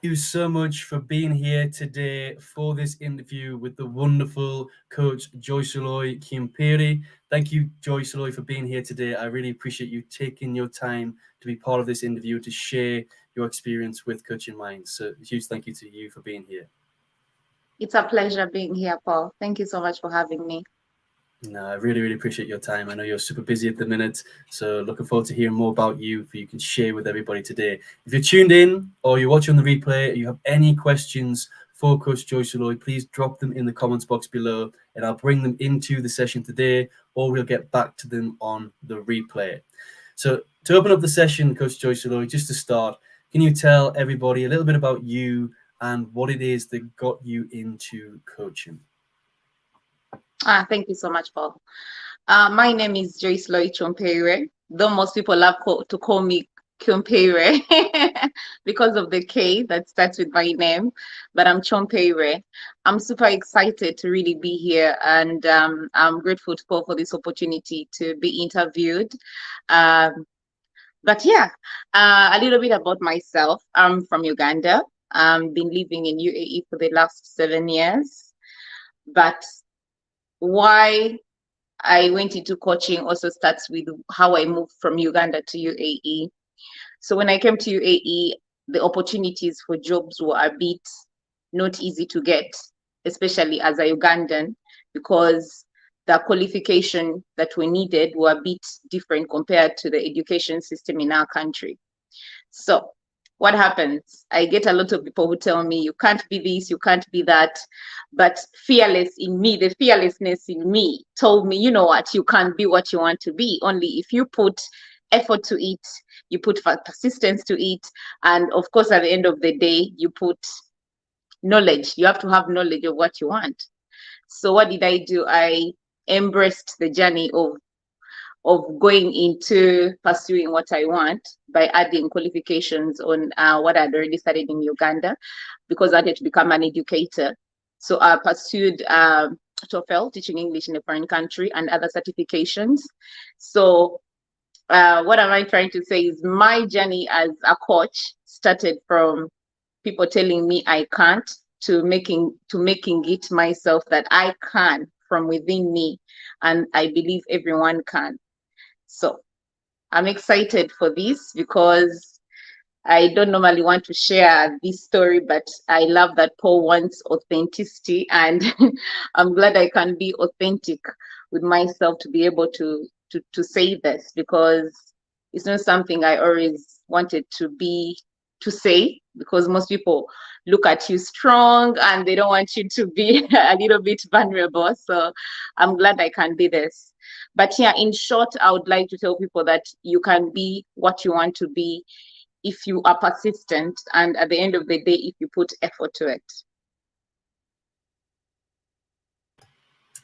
you so much for being here today for this interview with the wonderful coach Joyceloy Kyompire. Thank you, Joyceloy, for being here today. I really appreciate you taking your time to be part of this interview to share your experience with Coaching Minds. So a huge thank you to you for being here. It's a pleasure being here, Paul. Thank you so much for having me. No, I really, really appreciate your time. I know you're super busy at the minute, so looking forward to hearing more about you if you can share with everybody today. If you're tuned in or you're watching the replay or you have any questions for Coach Joyceloy, please drop them in the comments box below and I'll bring them into the session today or we'll get back to them on the replay. So to open up the session, Coach Joyceloy, just to start, can you tell everybody a little bit about you and what it is that got you into coaching? Thank you so much, Paul. My name is Joyceloy Kyompire, though most people love to call me Kyompire because of the K that starts with my name, but I'm Kyompire. I'm super excited to really be here, and I'm grateful to Paul for this opportunity to be interviewed. But yeah, a little bit about myself. I'm from Uganda. I've been living in UAE for the last 7 years, but why I went into coaching also starts with how I moved from Uganda to UAE. So when I came to UAE, the opportunities for jobs were a bit not easy to get, especially as a Ugandan, because the qualification that we needed were a bit different compared to the education system in our country. So what happens? I get a lot of people who tell me, you can't be this, you can't be that. But the fearlessness in me told me, you know what, you can't be what you want to be. Only if you put effort to it, you put persistence to it. And of course, at the end of the day, you put knowledge. You have to have knowledge of what you want. So what did I do? I embraced the journey of going into pursuing what I want by adding qualifications on what I'd already studied in Uganda, because I wanted to become an educator. So I pursued TOEFL, teaching English in a foreign country, and other certifications. So what am I trying to say is my journey as a coach started from people telling me I can't to making it myself that I can from within me, and I believe everyone can. So I'm excited for this because I don't normally want to share this story, but I love that Paul wants authenticity, and I'm glad I can be authentic with myself to be able to say this, because it's not something I always wanted to say, because most people look at you strong and they don't want you to be a little bit vulnerable. So I'm glad I can be this. But yeah, in short, I would like to tell people that you can be what you want to be if you are persistent, and at the end of the day, if you put effort to it.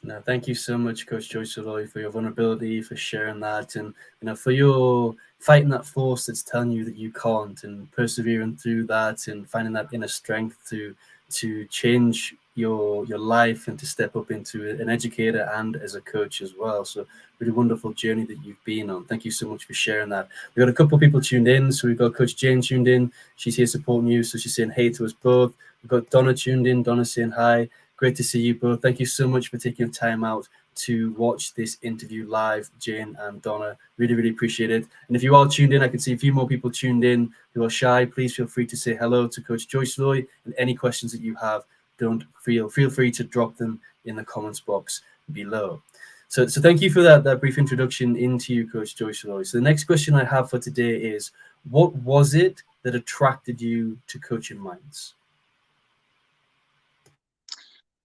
No, thank you so much, Coach Joyceloy, for your vulnerability, for sharing that, and for your fighting that force that's telling you that you can't, and persevering through that, and finding that inner strength to change your life and to step up into an educator and as a coach as well. So really wonderful journey that you've been on. Thank you so much for sharing that. We've got a couple of people tuned in. So we've got Coach Jane tuned in. She's here supporting you. So she's saying hey to us both. We've got Donna tuned in. Donna saying hi. Great to see you both. Thank you so much for taking time out to watch this interview live, Jane and Donna. Really, really appreciate it. And if you are tuned in, I can see a few more people tuned in who are shy. Please feel free to say hello to Coach Joyceloy, and any questions that you have, feel free to drop them in the comments box below. So thank you for that brief introduction into you, Coach Joyceloy. So the next question I have for today is, what was it that attracted you to Coaching Minds?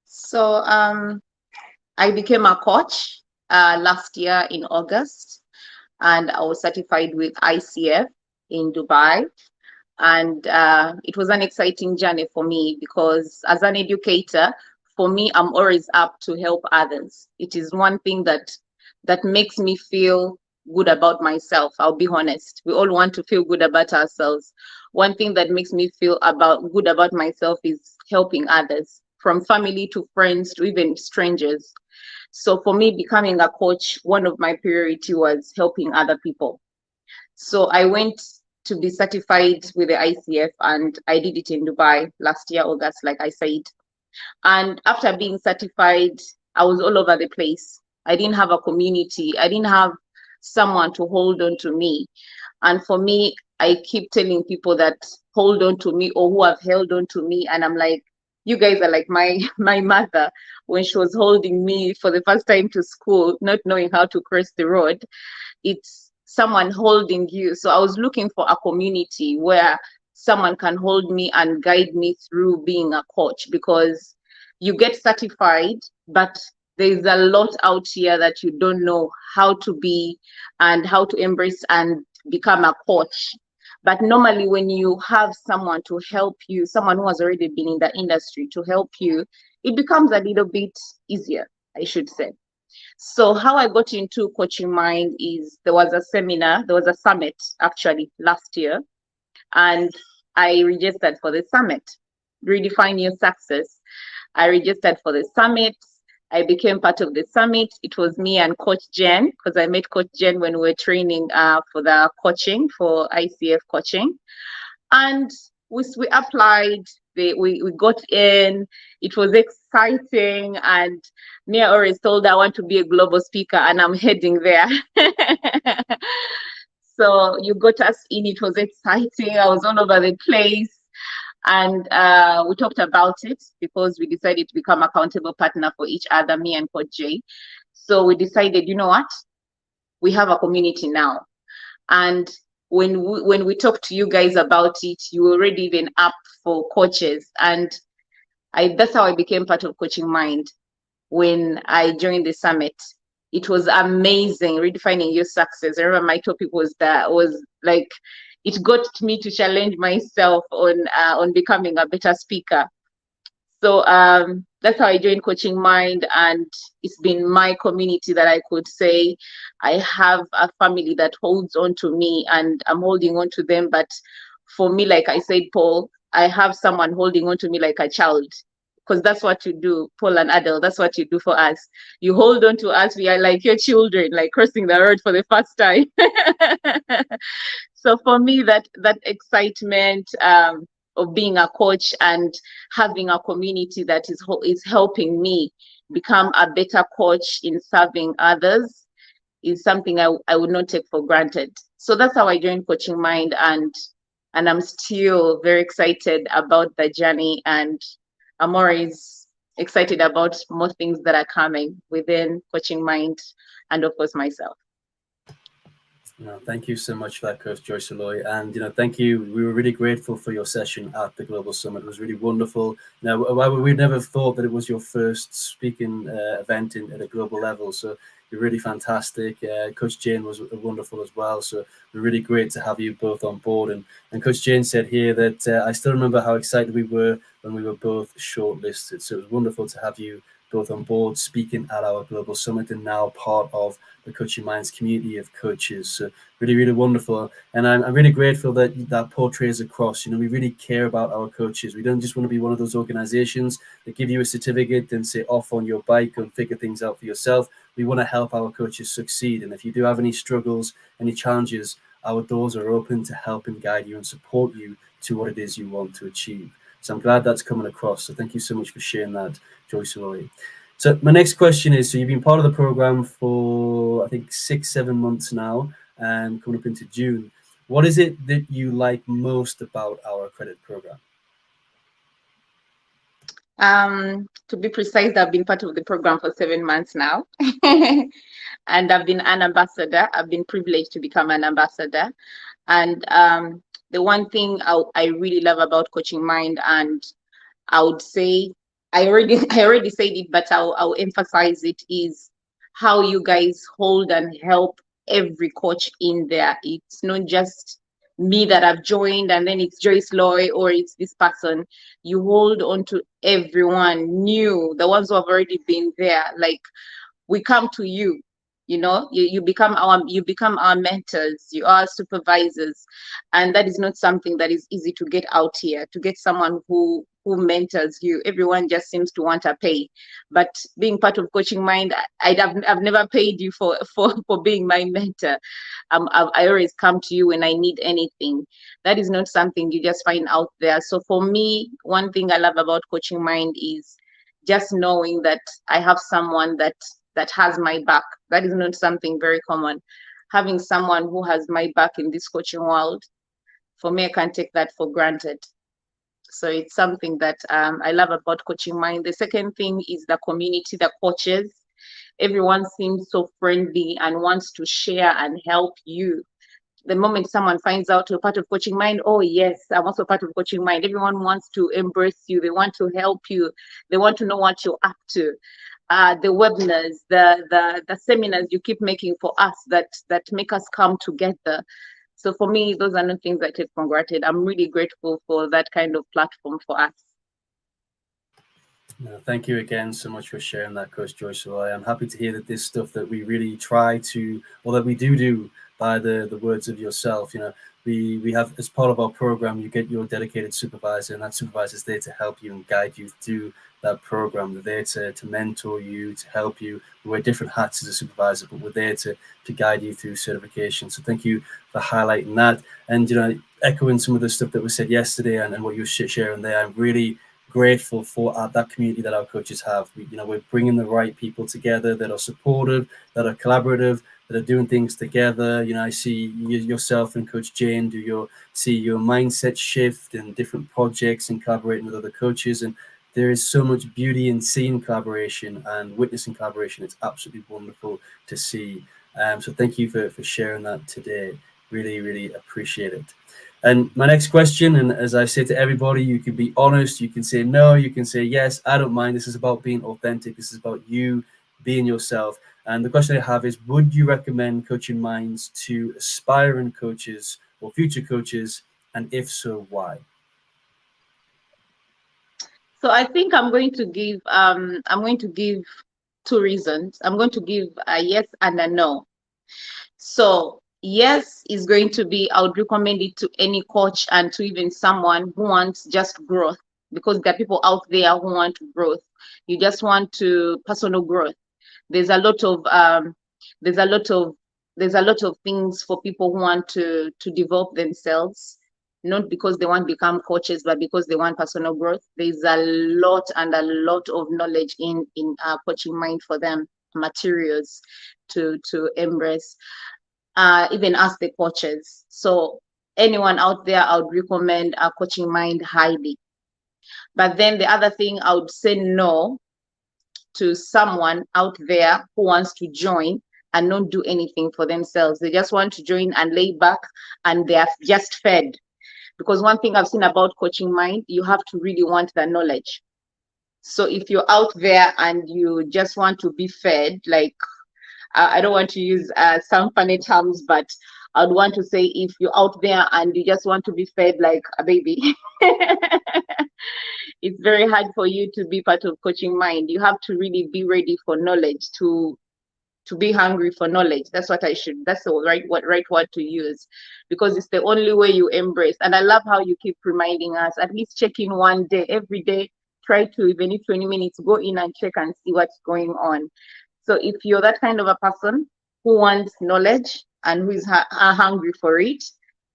So I became a coach last year in August, and I was certified with ICF in Dubai. And it was an exciting journey for me, because as an educator, for me, I'm always up to help others. It is one thing that makes me feel good about myself. I'll be honest. We all want to feel good about ourselves. One thing that makes me feel good about myself is helping others, from family to friends to even strangers. So for me, becoming a coach, one of my priority was helping other people. So I went to be certified with the ICF, and I did it in Dubai last year, August, like I said. And after being certified, I was all over the place. I didn't have a community. I didn't have someone to hold on to me. And for me, I keep telling people that hold on to me, or who have held on to me. And I'm like, you guys are like my mother when she was holding me for the first time to school, not knowing how to cross the road. It's someone holding you. So I was looking for a community where someone can hold me and guide me through being a coach, because you get certified, but there's a lot out here that you don't know how to be and how to embrace and become a coach. But normally when you have someone to help you, someone who has already been in the industry to help you, it becomes a little bit easier, I should say. So how I got into Coaching Mind is there was a summit actually last year, and I registered for the summit, Redefine Your Success. I registered for the summit. I became part of the summit. It was me and Coach Jen, because I met Coach Jen when we were training for the coaching, for ICF coaching. And we applied, we got in. It was exciting. And me, I always told her I want to be a global speaker, and I'm heading there. So you got us in. It was exciting. I was all over the place. And we talked about it because we decided to become accountable partner for each other, me and Coach Jay. So we decided, you know what? We have a community now. And when we talked to you guys about it, you were already even up for coaches. And that's how I became part of Coaching Mind when I joined the summit. It was amazing, redefining your success. I remember my topic was like, it got me to challenge myself on becoming a better speaker. So that's how I joined Coaching Mind, and it's been my community that I could say I have a family that holds on to me, and I'm holding on to them. But for me, like I said, Paul, I have someone holding on to me like a child, because that's what you do, Paul and Adele. That's what you do for us. You hold on to us. We are like your children, like crossing the road for the first time. So for me, that excitement of being a coach and having a community that is helping me become a better coach in serving others is something I would not take for granted. So that's how I joined Coaching Mind, and I'm still very excited about the journey, and I'm always excited about more things that are coming within Coaching Mind, and of course myself. No, thank you so much for that, Coach Joyceloy. And, thank you. We were really grateful for your session at the Global Summit. It was really wonderful. Now, we never thought that it was your first speaking event at a global level. So you're really fantastic. Coach Jane was wonderful as well. So we're really great to have you both on board. And Coach Jane said here that I still remember how excited we were when we were both shortlisted. So it was wonderful to have you both on board speaking at our Global Summit, and now part of the Coaching Minds community of coaches. So really, really wonderful. And I'm really grateful that portrays across. We really care about our coaches. We don't just want to be one of those organizations that give you a certificate and say off on your bike and figure things out for yourself. We want to help our coaches succeed. And if you do have any struggles, any challenges, our doors are open to help and guide you and support you to what it is you want to achieve. So I'm glad that's coming across. So thank you so much for sharing that, Joyceloy. So my next question is, so you've been part of the program for, I think, 6-7 months now, and coming up into June. What is it that you like most about our credit program? To be precise, I've been part of the program for 7 months now. And I've been an ambassador. I've been privileged to become an ambassador. And the one thing I really love about Coaching Mind, and I would say, I already said it, but I'll emphasize it, is how you guys hold and help every coach in there. It's not just me that I've joined and then it's Joyceloy or it's this person. You hold on to everyone new, the ones who have already been there. Like, we come to you. You become our mentors, you are supervisors, and that is not something that is easy to get out here. To get someone who who mentors you. Everyone just seems to want a pay, but being part of Coaching Mind, I've never paid you for being my mentor. I always come to you when I need anything. That is not something you just find out there. So for me, one thing I love about Coaching Mind is just knowing that I have someone that has my back. That is not something very common. Having someone who has my back in this coaching world, for me, I can't take that for granted. So it's something that I love about Coaching Mind. The second thing is the community, the coaches. Everyone seems so friendly and wants to share and help you. The moment someone finds out you're part of Coaching Mind, oh yes, I'm also part of Coaching Mind. Everyone wants to embrace you. They want to help you. They want to know what you're up to. The webinars, the seminars you keep making for us that make us come together. So for me, those are not things I take for granted. I'm really grateful for that kind of platform for us. Thank you again so much for sharing that, Coach Joyceloy. I'm happy to hear that this stuff that we really try to, or that we do by the words of yourself. We have, as part of our program, you get your dedicated supervisor, and that supervisor is there to help you and guide you through that program. They're there to mentor you, to help you. We wear different hats as a supervisor, but we're there to guide you through certification. So thank you for highlighting that. And echoing some of the stuff that was said yesterday and what you were sharing there, I'm really grateful for that community that our coaches have. We're bringing the right people together that are supportive, that are collaborative, that are doing things together. I see yourself and Coach Jane do your mindset shift and different projects and collaborating with other coaches. And there is so much beauty in seeing collaboration and witnessing collaboration. It's absolutely wonderful to see. So thank you for sharing that today. Really, really appreciate it. And my next question, and as I say to everybody, you can be honest, you can say no, you can say yes, I don't mind. This is about being authentic. This is about you being yourself. And the question I have is, would you recommend Coaching Minds to aspiring coaches or future coaches? And if so, why? So I think I'm going to give two reasons. I'm going to give a yes and a no. So yes is going to be, I would recommend it to any coach and to even someone who wants just growth, because there are people out there who want growth. You just want to personal growth. There's a lot of things for people who want to develop themselves, not because they want to become coaches, but because they want personal growth. There's a lot of knowledge in Coaching Mind for them, materials to embrace. Even ask the coaches. So anyone out there, I would recommend Coaching Mind highly. But then the other thing, I would say no to someone out there who wants to join and not do anything for themselves. They just want to join and lay back, and they are just fed. Because one thing I've seen about Coaching Mind, you have to really want the knowledge. So if you're out there and you just want to be fed, like, I don't want to use some funny terms, but I would want to say, if you're out there and you just want to be fed like a baby, it's very hard for you to be part of Coaching Mind. You have to really be ready for knowledge, to be hungry for knowledge. That's the right word to use, because it's the only way you embrace. And I love how you keep reminding us, at least check in one day, every day, try to, even if 20 minutes, go in and check and see what's going on. So if you're that kind of a person who wants knowledge and who is hungry for it,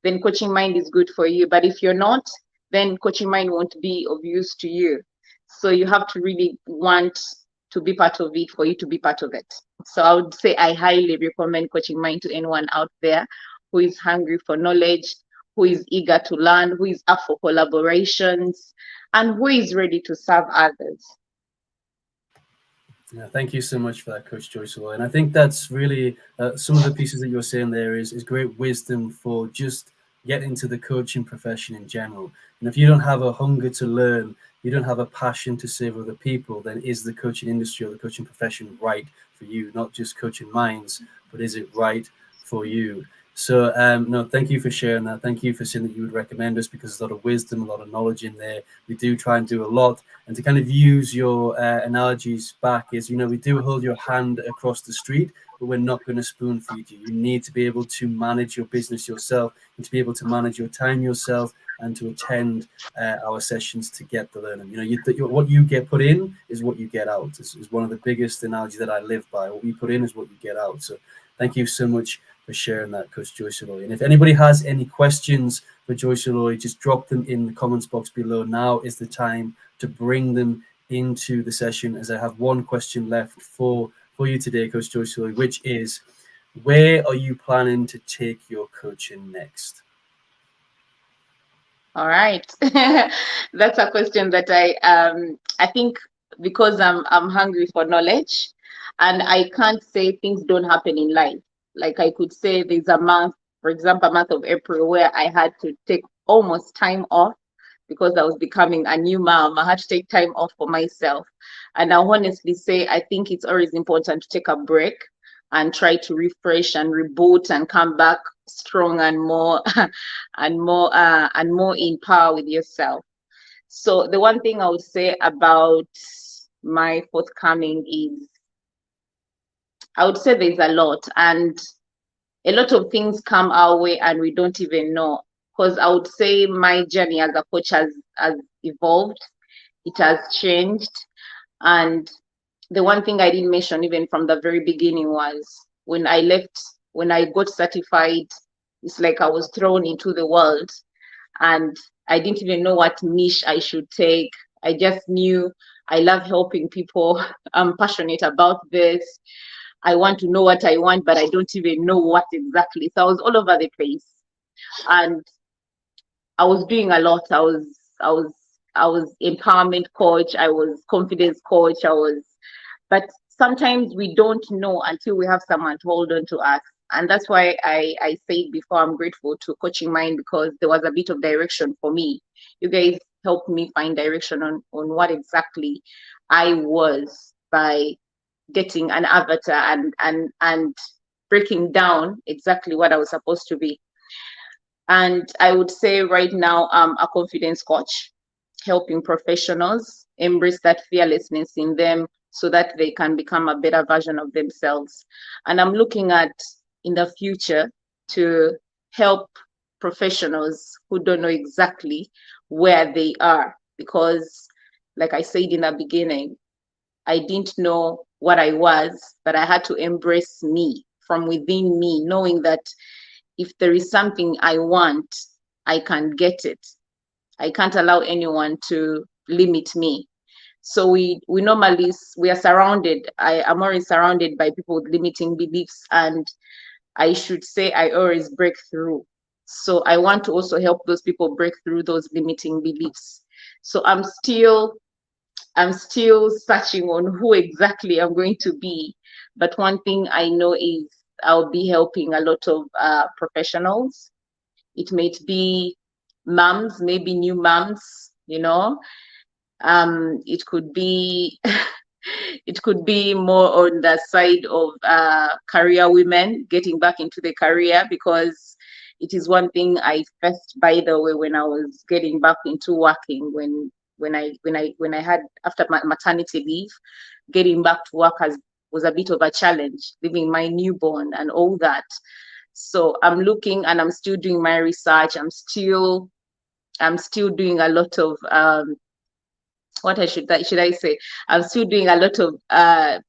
then Coaching Mind is good for you. But if you're not, then Coaching Mind won't be of use to you. So you have to really want to be part of it for you to be part of it. So I would say I highly recommend Coaching Mind to anyone out there who is hungry for knowledge, who is eager to learn, who is up for collaborations, and who is ready to serve others. Yeah, thank you so much for that, Coach Joyceloy. And I think that's really some of the pieces that you're saying there is great wisdom for just getting into the coaching profession in general. And if you don't have a hunger to learn, you don't have a passion to serve other people, then is the coaching industry or the coaching profession right for you? Not just Coaching Minds, but is it right for you? So no, thank you for sharing that. Thank you for saying that you would recommend us, because there's a lot of wisdom, a lot of knowledge in there. We do try and do a lot. And to kind of use your analogies back is, we do hold your hand across the street, but we're not going to spoon feed you. You need to be able to manage your business yourself, and to be able to manage your time yourself, and to attend our sessions to get the learning. What you get put in is what you get out. Is one of the biggest analogies that I live by. What you put in is what you get out. So thank you so much for sharing that, Coach Joyceloy. And if anybody has any questions for Joyceloy, just drop them in the comments box below. Now is the time to bring them into the session, as I have one question left for you today, Coach Joyceloy, which is, where are you planning to take your coaching next? All right. That's a question that I think, because I'm hungry for knowledge, and I can't say things don't happen in life. Like, I could say there's a month, for example, a month of April, where I had to take almost time off because I was becoming a new mom. I had to take time off for myself. And I honestly say, I think it's always important to take a break and try to refresh and reboot and come back strong and more and more in power with yourself. So the one thing I would say about my forthcoming is, I would say there's a lot, and a lot of things come our way and we don't even know. Because I would say my journey as a coach has evolved, it has changed. And the one thing I didn't mention even from the very beginning was, when I got certified, it's like I was thrown into the world and I didn't even know what niche I should take. I just knew I love helping people. I'm passionate about this. I want to know what I want, but I don't even know what exactly. So I was all over the place, and I was doing a lot. I was empowerment coach. I was confidence coach. But sometimes we don't know until we have someone to hold on to us. And that's why I said before, I'm grateful to Coaching Mind, because there was a bit of direction for me. You guys helped me find direction on what exactly I was, by getting an avatar and breaking down exactly what I was supposed to be. And I would say right now, I'm a confidence coach, helping professionals embrace that fearlessness in them so that they can become a better version of themselves. And I'm looking at, in the future, to help professionals who don't know exactly where they are. Because, like I said in the beginning, I didn't know what I was, but I had to embrace me from within me, knowing that if there is something I want, I can get it. I can't allow anyone to limit me. So we are surrounded. I'm always surrounded by people with limiting beliefs, and I should say I always break through. So I want to also help those people break through those limiting beliefs. So I'm still searching on who exactly I'm going to be. But one thing I know is I'll be helping a lot of professionals. It may be moms, maybe new moms, it could be it could be more on the side of career women getting back into the career, because it is one thing I faced, by the way, when I was getting back into working, when I had, after my maternity leave, getting back to work was a bit of a challenge, leaving my newborn and all that. So I'm looking, and I'm still doing my research. I'm still doing a lot of should I say? I'm still doing a lot of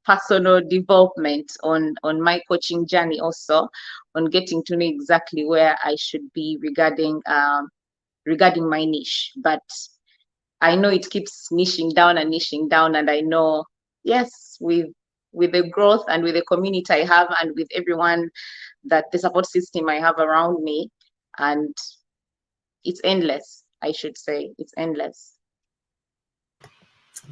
personal development on my coaching journey, also on getting to know exactly where I should be regarding my niche. But I know it keeps niching down, and I know, yes, with the growth and with the community I have, and with everyone, that the support system I have around me, and it's endless. I should say it's endless.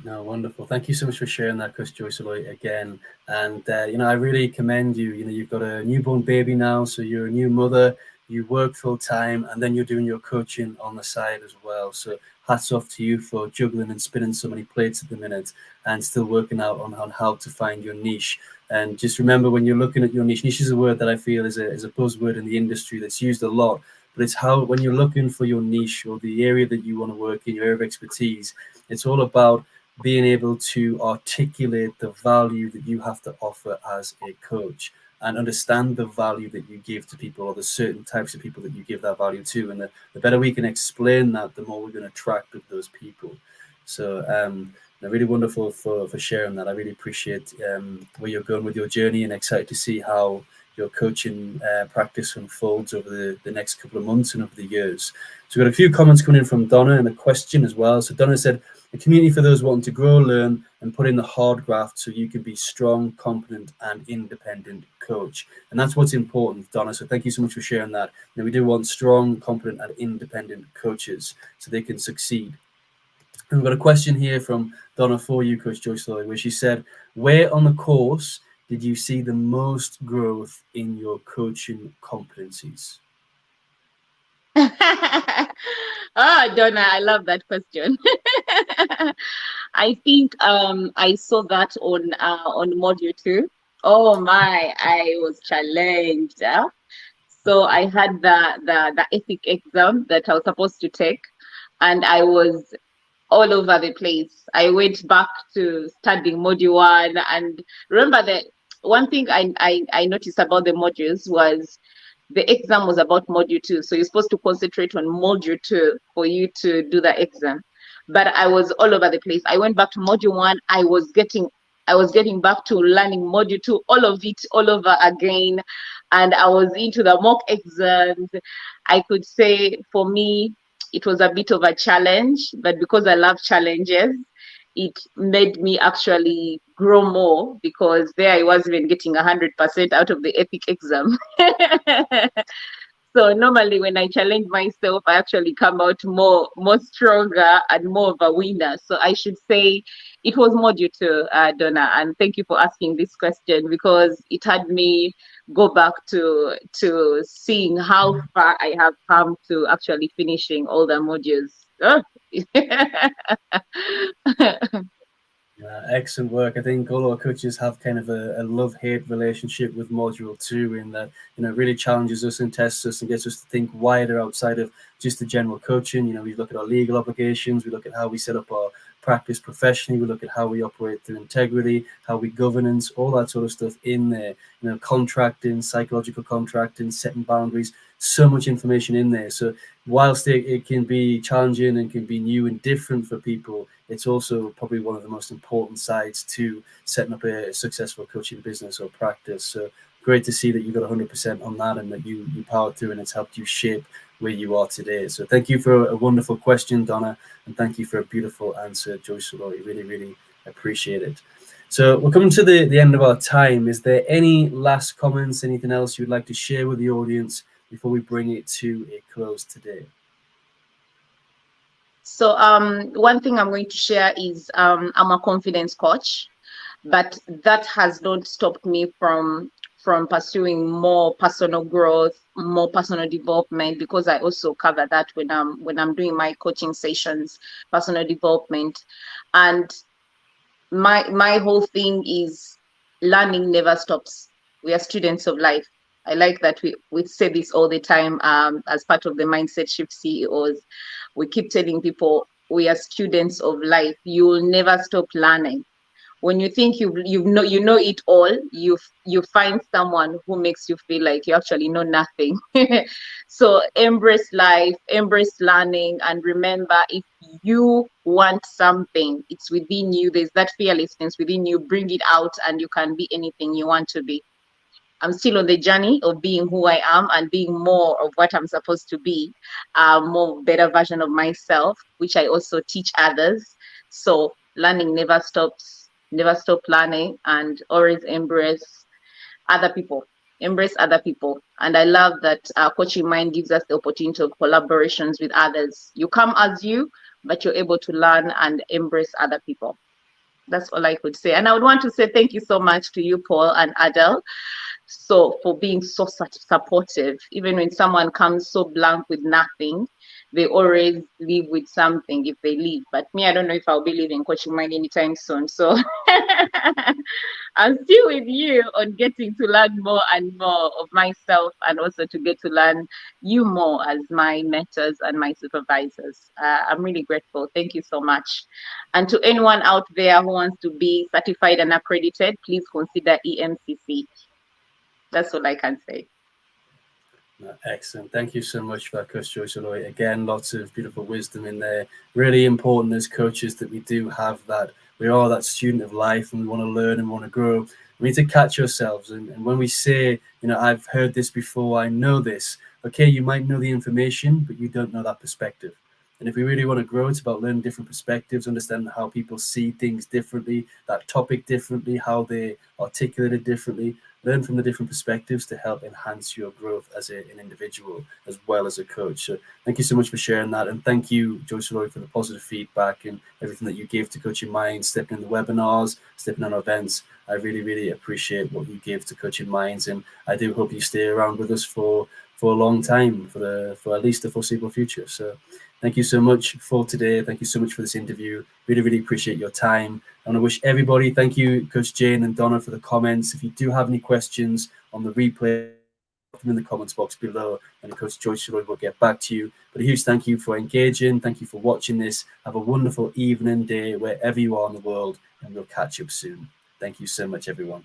No, wonderful. Thank you so much for sharing that, Coach Joyceloy, again. And I really commend you. You've got a newborn baby now, so you're a new mother. You work full time, and then you're doing your coaching on the side as well. So hats off to you for juggling and spinning so many plates at the minute, and still working out on how to find your niche. And just remember, when you're looking at your niche is a word that I feel is a buzzword in the industry that's used a lot. But it's how, when you're looking for your niche or the area that you want to work in, your area of expertise, it's all about being able to articulate the value that you have to offer as a coach. and understand the value that you give to people, or the certain types of people that you give that value to. And the better we can explain that, the more we're going to attract those people. So really wonderful for sharing that. I really appreciate where you're going with your journey, and excited to see how your coaching practice unfolds over the next couple of months and over the years. So we've got a few comments coming in from Donna and a question as well. So Donna said, a community for those wanting to grow, learn, and put in the hard graft so you can be strong, competent, and independent coach. And that's what's important, Donna. So thank you so much for sharing that. We do want strong, competent, and independent coaches so they can succeed. And we've got a question here from Donna for you, Coach Joyceloy, where she said, where on the course did you see the most growth in your coaching competencies? Oh, Donna, I love that question. I think I saw that on module 2. Oh my, I was challenged. So I had the ethic exam that I was supposed to take, and I was all over the place. I went back to studying module 1, and remember that one thing I noticed about the modules was the exam was about module 2, so you're supposed to concentrate on module 2 for you to do the exam. But I was all over the place. I went back to module 1. I was getting back to learning module 2, all of it all over again, and I was into the mock exams. I could say for me it was a bit of a challenge, but because I love challenges, it made me actually grow more, because there I was even getting 100% out of the ethic exam. So normally when I challenge myself, I actually come out more stronger and more of a winner. So I should say it was module 2, Donna, and thank you for asking this question, because it had me go back to seeing how far I have come to actually finishing all the modules. Oh. Excellent work. I think all our coaches have kind of a love-hate relationship with module 2, in that it really challenges us and tests us and gets us to think wider outside of just the general coaching. We look at our legal obligations, we look at how we set up our practice professionally, we look at how we operate through integrity, how we governance, all that sort of stuff in there. Contracting, psychological contracting, setting boundaries, so much information in there. So whilst it can be challenging and can be new and different for people, it's also probably one of the most important sides to setting up a successful coaching business or practice. So great to see that you got 100% on that, and that you powered through, and it's helped you shape where you are today. So thank you for a wonderful question, Donna, and thank you for a beautiful answer, Joyceloy. Really, really appreciate it. So we're coming to the end of our time. Is there any last comments, anything else you'd like to share with the audience before we bring it to a close today? So one thing I'm going to share is I'm a confidence coach, but that has not stopped me from pursuing more personal growth, more personal development, because I also cover that when I'm doing my coaching sessions, personal development. And my whole thing is learning never stops. We are students of life. I like that we say this all the time as part of the Mindset Shift CEOs. We keep telling people we are students of life. You will never stop learning. When you think you know it all, you find someone who makes you feel like you actually know nothing. So embrace life, embrace learning, and remember, if you want something, it's within you. There's that fearlessness within you. Bring it out, and you can be anything you want to be. I'm still on the journey of being who I am and being more of what I'm supposed to be, more better version of myself, which I also teach others. So learning never stops. Never stop learning, and always embrace other people. Embrace other people. And I love that Coaching Mind gives us the opportunity of collaborations with others. You come as you, but you're able to learn and embrace other people. That's all I could say. And I would want to say thank you so much to you, Paul and Adele, so for being so supportive. Even when someone comes so blank with nothing, they always leave with something if they leave. But me, I don't know if I'll be leaving Coaching Mind anytime soon. So I'm still with you on getting to learn more and more of myself, and also to get to learn you more as my mentors and my supervisors. I'm really grateful. Thank you so much. And to anyone out there who wants to be certified and accredited, please consider EMCC. That's all I can say. Excellent. Thank you so much for that, Coach Joyceloy. Again, lots of beautiful wisdom in there. Really important as coaches that we do have that. We are that student of life and we want to learn and want to grow. We need to catch ourselves. And when we say, I've heard this before, I know this. Okay, you might know the information, but you don't know that perspective. And if we really want to grow, it's about learning different perspectives, understanding how people see things differently, that topic differently, how they articulate it differently. Learn from the different perspectives to help enhance your growth as an individual as well as a coach. So thank you so much for sharing that. And thank you, Joyceloy, for the positive feedback and everything that you gave to Coaching Minds, stepping in the webinars, stepping on events. I really, really appreciate what you gave to Coaching Minds. And I do hope you stay around with us for a long time, for at least the foreseeable future. So thank you so much for today. Thank you so much for this interview. Really, really appreciate your time. I want to wish everybody, thank you, Coach Jane and Donna, for the comments. If you do have any questions on the replay, put them in the comments box below, and Coach Joyceloy will get back to you. But a huge thank you for engaging. Thank you for watching this. Have a wonderful evening, day, wherever you are in the world, and we'll catch up soon. Thank you so much, everyone.